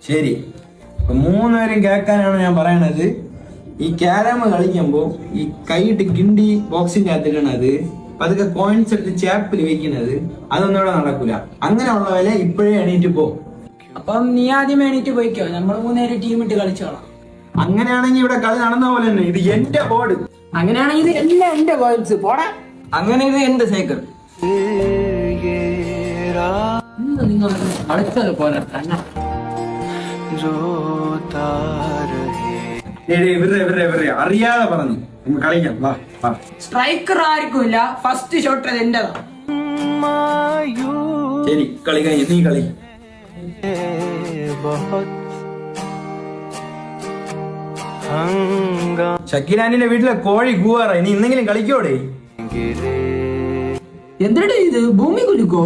ശരി, 3 പേരും കേൾക്കാനാണ് ഞാൻ പറയണത്. ഈ ക്യാരമ കളിക്കുമ്പോ ഈ കൈയിട്ട് കിണ്ടി ബോക്സിന്റെ അകത്തിടണത്, അതൊക്കെ കോയിൻസ് എടുത്ത് ചാപ്പിൽ വെക്കുന്നത്, അതൊന്നും ഇവിടെ നടക്കൂല. അങ്ങനെയുള്ള വില ഇപ്പോഴേ എണീറ്റ് പോ. അപ്പം നീ ആദ്യം എണീറ്റ് പോയിക്കോ, നമ്മൾ 3 പേര് ടീം ഇട്ട് കളിച്ചോളാം. അങ്ങനെയാണെങ്കിൽ ഇവിടെ കളി നടന്ന പോലെ തന്നെ. ഇത് എന്റെ ബോർഡ്. അങ്ങനെയാണെങ്കിൽ ഇത് എല്ലാം എന്റെ കോയിൻസ് പോടാ. അങ്ങനെ ഇത് എന്റെ സൈക്കിൾ. നിങ്ങൾ കളിച്ചത് പോലെ തന്നെ. ഇവരെ അറിയാതെ പറഞ്ഞു കളിക്കാം. വാ വാ. സ്ട്രൈക്കർ ആർക്കും ഇല്ല, ഫസ്റ്റ് ഷോട്ട് അത് എന്റെതാ. ശരി, കളി കഴിഞ്ഞു, നീ കളി. ഷക്കീലാന്റെ വീട്ടിലെ കോഴി കൂവാറായി. നീ ഇന്നെങ്കിലും കളിക്കോടെ? എന്തിനാ ഇത് ഭൂമി കുലുക്കോ?